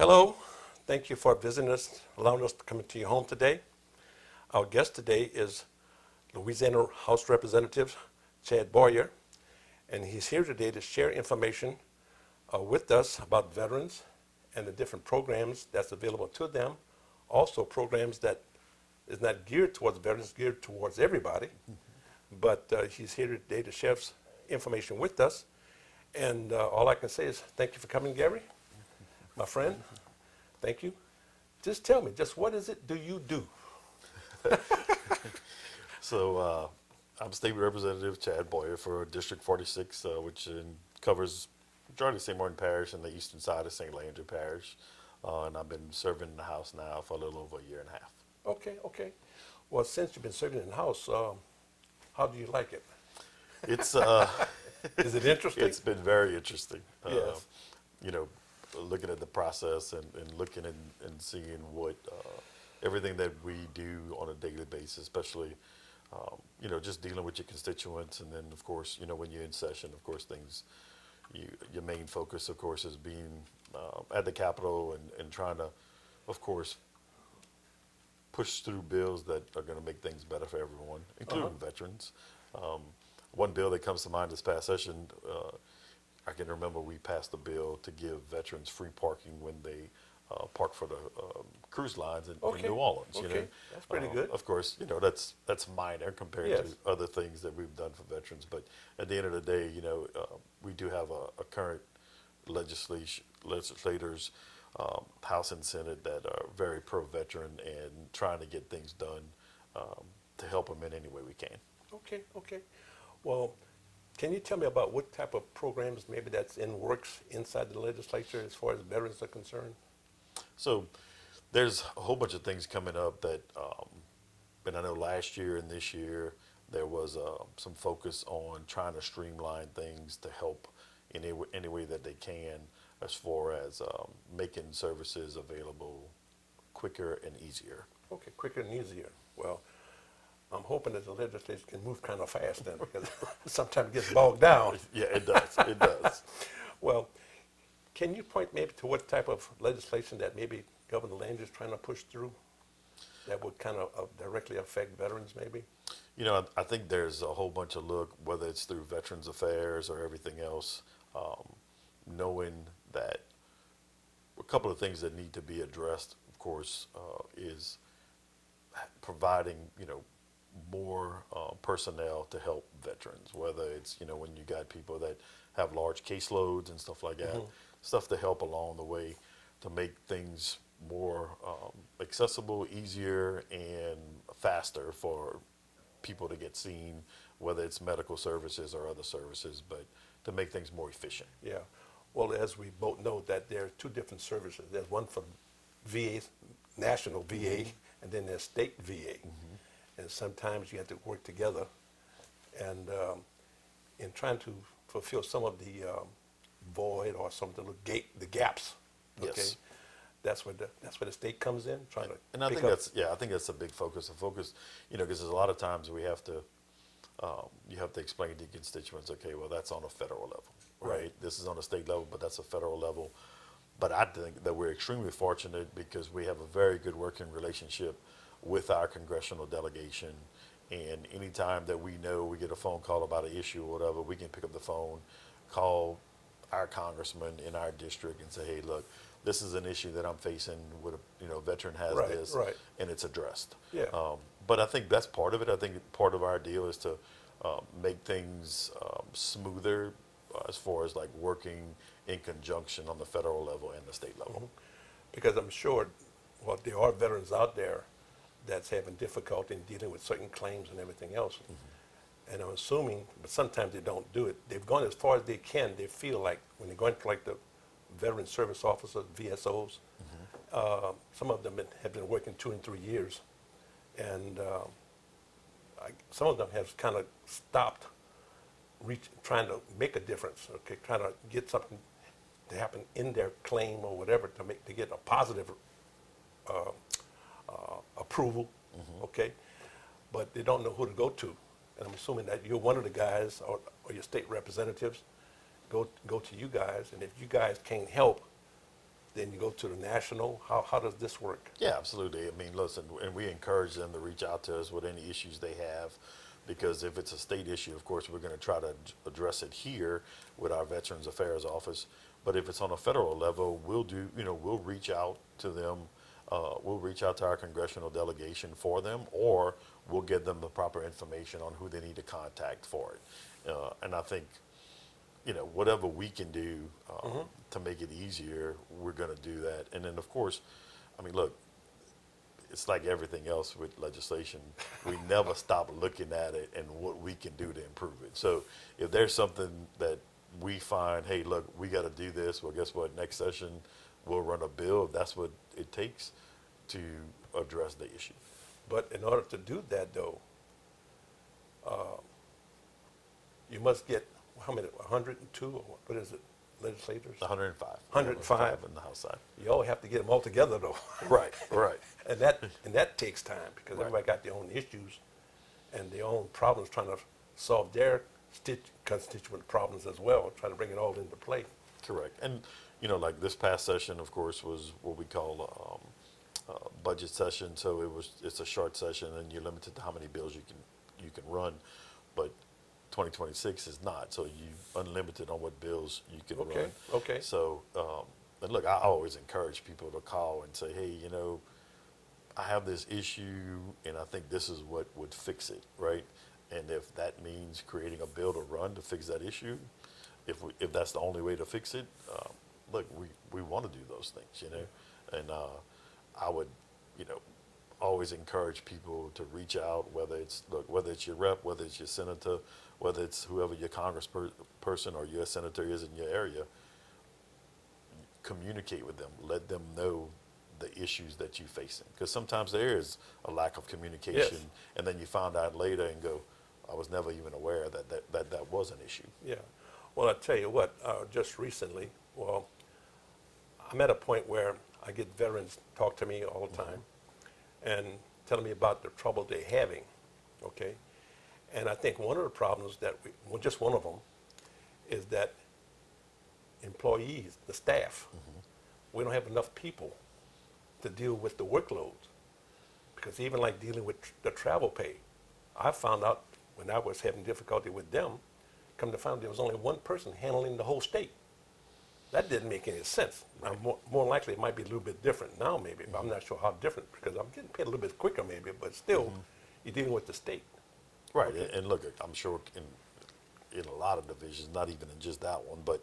Hello, thank you for visiting us, allowing us to come into your home today. Our guest today is Louisiana House Representative Chad Boyer, and he's here today to share information with us about veterans and the different programs that's available to them. Also programs that is not geared towards veterans, geared towards everybody. But he's here today to share information with us. And all I can say is thank you for coming, Gary, my friend. Thank you. Just tell me, just what is it do you do? So I'm State Representative Chad Boyer for District 46, which covers majority of St. Martin Parish and the eastern side of St. Landry Parish. And I've been serving in the House now for a little over a year and a half. Okay, okay. Well, since you've been serving in the House, how do you like it? It's Is it interesting? it's been very interesting. Yes. You know, looking at the process and looking and seeing what everything that we do on a daily basis, especially just dealing with your constituents, and then of course when you're in session, of course your main focus, of course, is being at the Capitol and trying to, of course, push through bills that are going to make things better for everyone, including veterans. One bill that comes to mind this past session, I can remember we passed a bill to give veterans free parking when they park for the cruise lines in New Orleans. Okay, that's pretty good. Of course, that's minor compared to other things that we've done for veterans. But at the end of the day, we do have a current legislators, House and Senate, that are very pro-veteran and trying to get things done to help them in any way we can. Okay, okay. Well, can you tell me about what type of programs maybe that's in works inside the legislature as far as veterans are concerned? So there's a whole bunch of things coming up that, and I know last year and this year there was some focus on trying to streamline things to help in any way that they can, as far as making services available quicker and easier. Okay, quicker and easier. Well, I'm hoping that the legislature can move kind of fast then, because sometimes it gets bogged down. Yeah, it does. It does. Well, can you point maybe to what type of legislation that maybe Governor Landry is trying to push through that would kind of directly affect veterans maybe? I think there's a whole bunch of whether it's through Veterans Affairs or everything else, knowing that a couple of things that need to be addressed, of course, is providing, more personnel to help veterans, whether it's, when you got people that have large caseloads and stuff like that, stuff to help along the way to make things more accessible, easier, and faster for people to get seen, whether it's medical services or other services, but to make things more efficient. Yeah. Well, as we both know that there are two different services. There's one for VA, national VA, and then there's state VA. And sometimes you have to work together. And in trying to fulfill some of the void or some of the gaps, okay, Yes. that's where the state comes in, trying to And I pick think up. I think that's a big focus. Because there's a lot of times we have to, you have to explain to your constituents, okay, well, that's on a federal level, right? This is on a state level, but that's a federal level. But I think that we're extremely fortunate because we have a very good working relationship with our congressional delegation. And anytime that we know we get a phone call about an issue or whatever, we can pick up the phone, call our congressman in our district and say, hey, look, this is an issue that I'm facing with a veteran has this, and it's addressed. Yeah. But I think that's part of it. I think part of our deal is to make things smoother as far as like working in conjunction on the federal level and the state level. Because I'm sure, well, there are veterans out there that's having difficulty in dealing with certain claims and everything else. And I'm assuming, but sometimes they don't do it. They've gone as far as they can. They feel like when they're going to like the veteran service officers, VSOs, some of them have been working 2 and 3 years. And some of them have kind of stopped trying to make a difference, okay, trying to get something to happen in their claim or whatever to get a positive approval, okay, but they don't know who to go to. And I'm assuming that you're one of the guys or your state representatives go to you guys, and if you guys can't help then you go to the national. How does this work? Yeah, absolutely. I mean, listen, and we encourage them to reach out to us with any issues they have, because if it's a state issue, of course, we're going to try to address it here with our Veterans Affairs Office. But if it's on a federal level, we'll reach out to them. We'll reach out to our congressional delegation for them, or we'll give them the proper information on who they need to contact for it. And I think, whatever we can do to make it easier, we're going to do that. And then, of course, I mean, look, it's like everything else with legislation. We never stop looking at it and what we can do to improve it. So if there's something that we find, hey, look, we got to do this, well, guess what? Next session, we'll run a bill if that's what it takes to address the issue. But in order to do that, though, you must get, how many, 102, or what is it, legislators? 105. 105 in the House side. You all have to get them all together, though. Right, right. And that takes time, because Right. everybody got their own issues and their own problems, trying to solve their constituent problems as well, trying to bring it all into play. Correct. And, like this past session, of course, was what we call budget session. So it's a short session, and you're limited to how many bills you can run. But 2026 is not, so you unlimited on what bills you can run. Okay. So, and look, I always encourage people to call and say, hey, I have this issue, and I think this is what would fix it, right? And if that means creating a bill to run to fix that issue, if that's the only way to fix it, look, we want to do those things, and I would, always encourage people to reach out, whether it's your rep, whether it's your senator, whether it's whoever your congressperson or U.S. senator is in your area. Communicate with them, let them know the issues that you're facing, because sometimes there is a lack of communication, Yes. and then you find out later and go, I was never even aware that was an issue. Yeah. Well, I tell you what, just recently, I'm at a point where I get veterans talk to me all the time and telling me about the trouble they're having, okay? And I think one of the problems just one of them, is that employees, the staff, we don't have enough people to deal with the workloads. Because even like dealing with the travel pay, I found out when I was having difficulty with them, come to find out there was only one person handling the whole state. That didn't make any sense. Now, more likely it might be a little bit different now maybe, but I'm not sure how different, because I'm getting paid a little bit quicker maybe, but still, you're dealing with the state. Right, Okay. and look, I'm sure in a lot of divisions, not even in just that one, but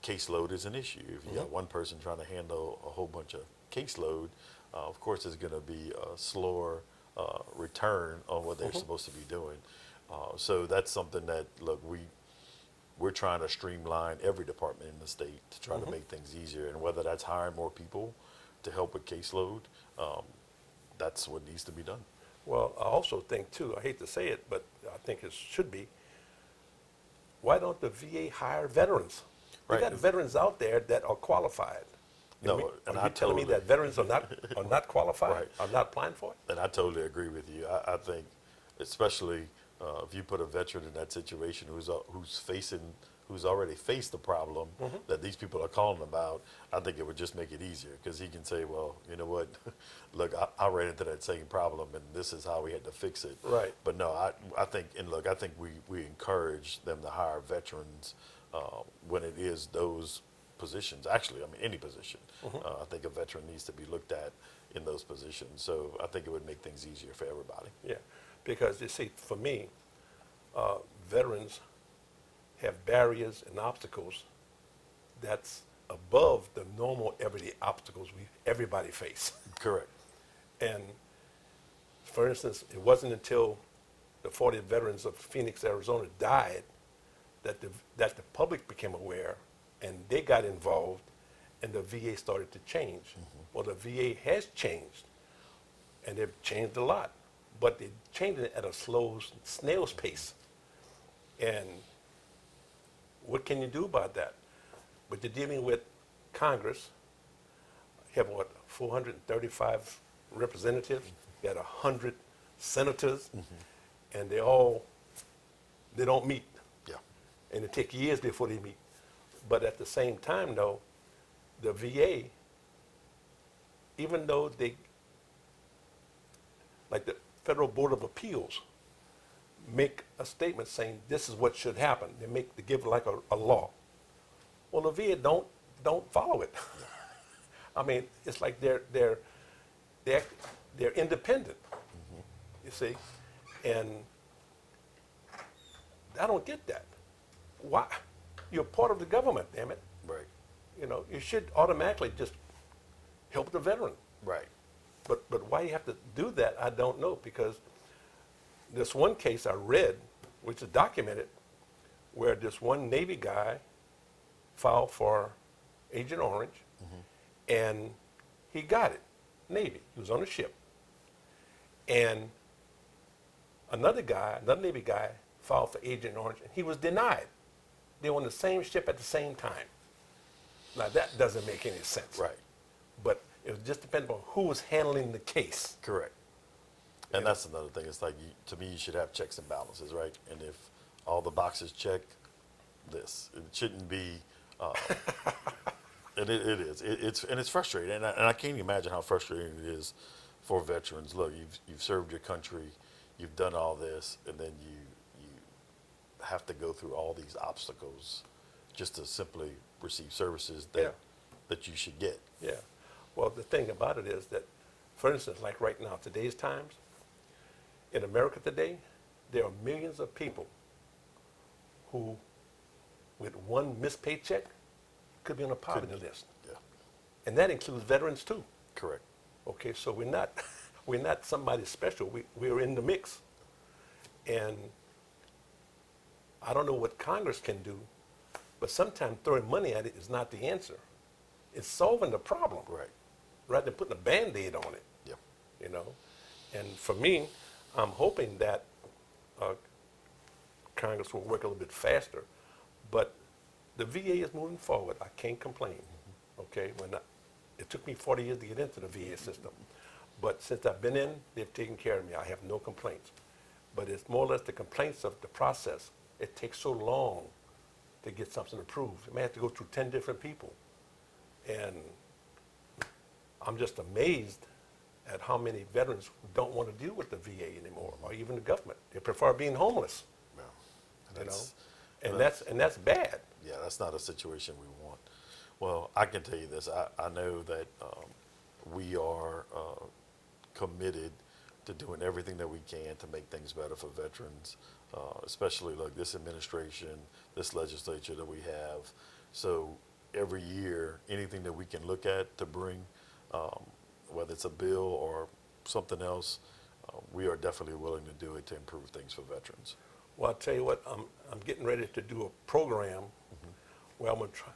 caseload is an issue. If you got one person trying to handle a whole bunch of caseload, of course there's going to be a slower return on what they're supposed to be doing. So that's something that, look, we're trying to streamline every department in the state to try to make things easier, and whether that's hiring more people to help with caseload, that's what needs to be done. Well, I also think too, I hate to say it, but I think it should be, why don't the VA hire veterans? We Right. got veterans out there that are qualified. No, and Are I you telling me totally- that veterans are not qualified, Right. are not applying for it? And I totally agree with you. I think, especially if you put a veteran in that situation who's already faced the problem that these people are calling about, I think it would just make it easier, because he can say, well, you know what, look, I ran into that same problem, and this is how we had to fix it. Right. But no, I think we encourage them to hire veterans when it is those positions. Actually, I mean, any position. I think a veteran needs to be looked at in those positions. So I think it would make things easier for everybody. Yeah, because you see, for me, veterans have barriers and obstacles that's above the normal everyday obstacles everybody face. Correct. And for instance, it wasn't until the 40 veterans of Phoenix, Arizona died that the public became aware, and they got involved, and the VA started to change. Well, the VA has changed, and they've changed a lot, but they're changing it at a slow snail's pace. And what can you do about that? But you're dealing with Congress. You have, 435 representatives. You got 100 senators, and they don't meet. Yeah. And it takes years before they meet. But at the same time, though, the VA, even though they, like the Federal Board of Appeals, make a statement saying this is what should happen. They give like a law. Well, the VA don't follow it. I mean, it's like they're independent. You see, and I don't get that. Why? You're part of the government, damn it. Right. You know, you should automatically just help the veteran. Right. But why you have to do that, I don't know, because this one case I read, which is documented, where this one Navy guy filed for Agent Orange, and he got it, Navy. He was on a ship. And another Navy guy filed for Agent Orange, and he was denied. They were on the same ship at the same time. Now, that doesn't make any sense. Right. But it was just depending on who was handling the case. Correct. And that's another thing. It's like, to me, you should have checks and balances, right? And if all the boxes check, it shouldn't be. And it is. It's frustrating, and I can't imagine how frustrating it is for veterans. Look, you've served your country, you've done all this, and then you have to go through all these obstacles just to simply receive services that you should get. Yeah. Well, the thing about it is that, for instance, like right now, today's times, in America today, there are millions of people who, with one missed paycheck, could be on a poverty list. Yeah. And that includes veterans too. Correct. Okay, so we're not somebody special. We're in the mix. And I don't know what Congress can do, but sometimes throwing money at it is not the answer. It's solving the problem. Right. Rather than putting a Band-Aid on it. Yeah. You know? And for me, I'm hoping that Congress will work a little bit faster. But the VA is moving forward. I can't complain. Okay? It took me 40 years to get into the VA system. But since I've been in, they've taken care of me. I have no complaints. But it's more or less the complaints of the process. It takes so long to get something approved. You may have to go through 10 different people. And I'm just amazed at how many veterans don't want to deal with the VA anymore, or even the government. They prefer being homeless. Yeah. And that's bad. Yeah, that's not a situation we want. Well, I can tell you this. I know that we are committed to doing everything that we can to make things better for veterans, especially like this administration, this legislature that we have. So every year, anything that we can look at to bring, whether it's a bill or something else, we are definitely willing to do it to improve things for veterans. Well, I'll tell you what, I'm getting ready to do a program where I'm going to try.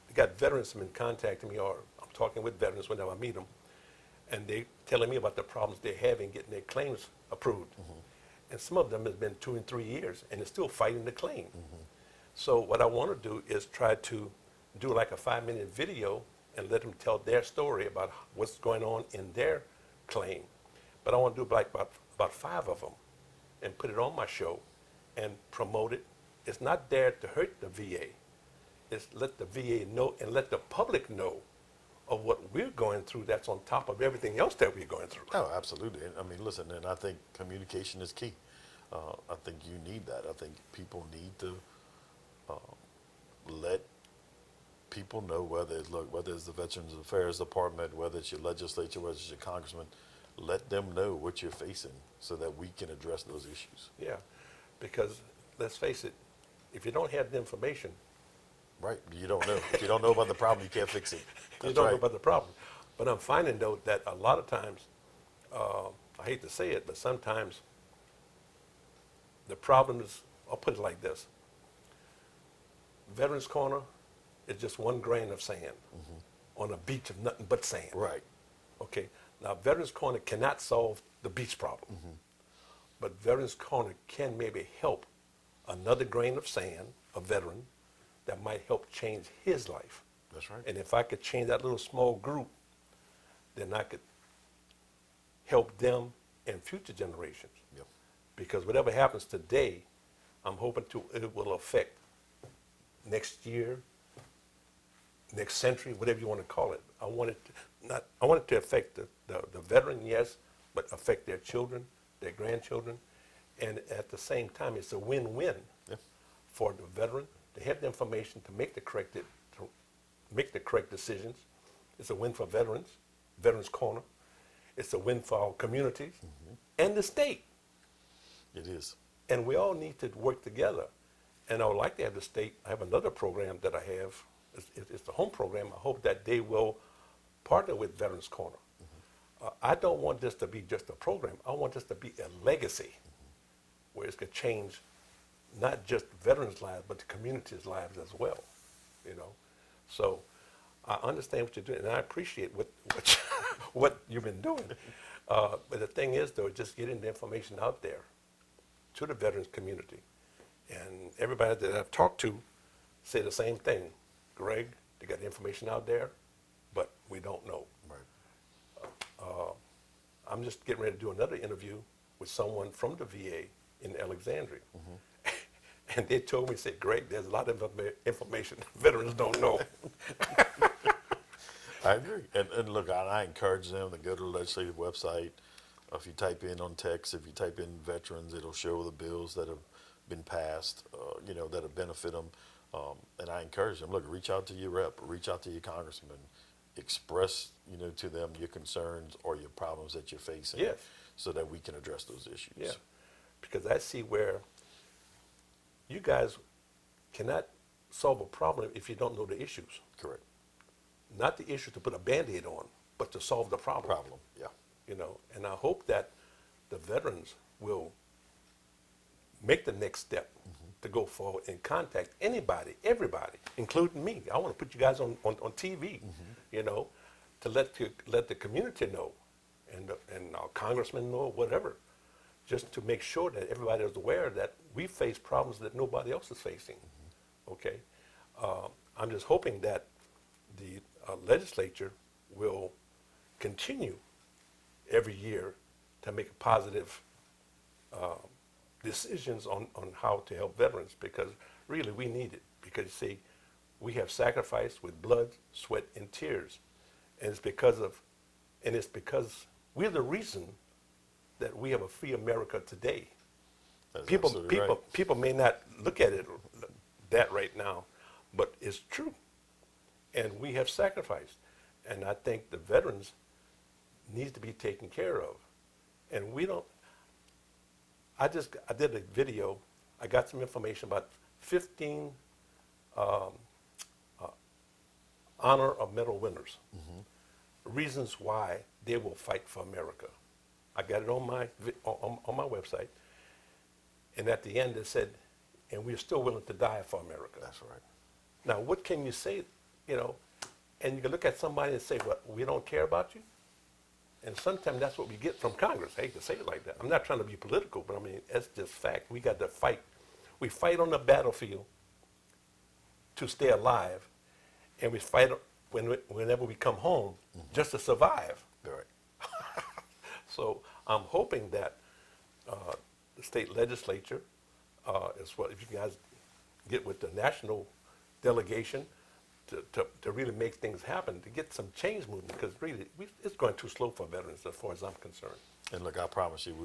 I got veterans who have been contacting me, or I'm talking with veterans whenever I meet them, and they telling me about the problems they're having getting their claims approved. And some of them has been 2 and 3 years, and they're still fighting the claim. So what I want to do is try to do like a 5-minute video and let them tell their story about what's going on in their claim. But I want to do like about 5 of them and put it on my show and promote it. It's not there to hurt the VA. It's let the VA know and let the public know of what we're going through that's on top of everything else that we're going through. Oh, absolutely. I mean, listen, and I think communication is key. I think you need that. I think people need to let people know, whether it's the Veterans Affairs Department, whether it's your legislature, whether it's your congressman, let them know what you're facing so that we can address those issues. Yeah, because let's face it, if you don't have the information, right, you don't know. If you don't know about the problem, you can't fix it. you don't know about the problem. But I'm finding, though, that a lot of times, I hate to say it, but sometimes the problem is, I'll put it like this. Veterans Corner is just one grain of sand on a beach of nothing but sand. Right. Okay. Now, Veterans Corner cannot solve the beach problem, but Veterans Corner can maybe help another grain of sand, a veteran, that might help change his life. That's right. And if I could change that little small group, then I could help them and future generations. Yep. Because whatever happens today, I'm hoping it will affect next year, next century, whatever you want to call it. I want it to affect the veteran, yes, but affect their children, their grandchildren, and at the same time, it's a win-win Yeah. for the veteran to have the information to make the correct decisions. It's a win for veterans, Veterans Corner. It's a win for our communities and the state. It is. And we all need to work together. And I would like to have the state, I have another program that I have, it's the home program. I hope that they will partner with Veterans Corner. I don't want this to be just a program. I want this to be a legacy where it's going to change not just veterans' lives, but the community's lives as well, you know. So I understand what you're doing, and I appreciate what you've been doing. But the thing is, though, just getting the information out there to the veterans community. And everybody that I've talked to say the same thing. Greg, they got the information out there, but we don't know. Right. I'm just getting ready to do another interview with someone from the VA in Alexandria. And they told me, said, Greg, there's a lot of information veterans don't know. I agree. And look, I encourage them to go to the legislative website. If you type in on text, if you type in veterans, it'll show the bills that have been passed, that'll benefit them. And I encourage them, look, reach out to your rep, reach out to your congressman, express, to them your concerns or your problems that you're facing. Yes. So that we can address those issues. Yeah, because I see where you guys cannot solve a problem if you don't know the issues. Correct. Not the issue to put a Band-Aid on, but to solve the problem. Yeah. And I hope that the veterans will make the next step to go forward and contact anybody, everybody, including me. I want to put you guys on TV, to let the community know, and our congressmen know, whatever, just to make sure that everybody is aware that we face problems that nobody else is facing. Okay, I'm just hoping that the legislature will continue every year to make positive decisions on how to help veterans, because really we need it. Because, see, we have sacrificed with blood, sweat, and tears. And it's because we're the reason that we have a free America today. That's People may not look at it that right now, but it's true. And we have sacrificed. And I think the veterans needs to be taken care of. And we don't, I did a video, I got some information about 15 honor of medal winners, reasons why they will fight for America. I got it on my website, and at the end it said, and we're still willing to die for America. That's right. Now, what can you say, and you can look at somebody and say, well, we don't care about you? And sometimes that's what we get from Congress. I hate to say it like that. I'm not trying to be political, but I mean, it's just fact. We got to fight. We fight on the battlefield to stay alive, and we fight whenever we come home just to survive. Right. So I'm hoping that the state legislature, is what, if you guys get with the national delegation, to really make things happen, to get some change movement, because really it's going too slow for veterans as far as I'm concerned. And look, I promise you,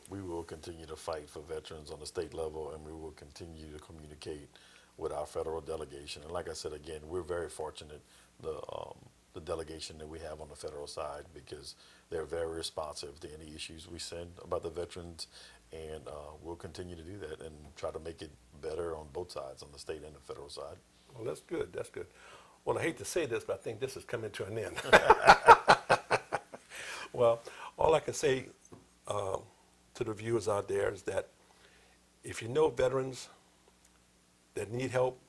we will continue to fight for veterans on the state level, and we will continue to communicate with our federal delegation. And like I said, again, we're very fortunate, the delegation that we have on the federal side, because they're very responsive to any issues we send about the veterans, and we'll continue to do that and try to make it better on both sides, on the state and the federal side. Well, that's good. That's good. Well, I hate to say this, but I think this is coming to an end. Well, all I can say to the viewers out there is that if you know veterans that need help,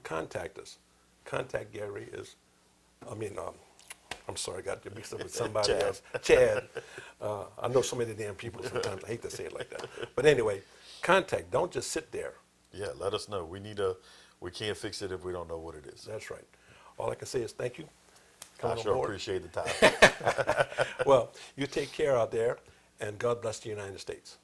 contact us. Contact Gary I'm sorry, I got you mixed up with somebody else. Chad. I know so many damn people sometimes. I hate to say it like that. But anyway, contact. Don't just sit there. Yeah, let us know. We can't fix it if we don't know what it is. That's right. All I can say is thank you. I sure appreciate the time. Well, you take care out there, and God bless the United States.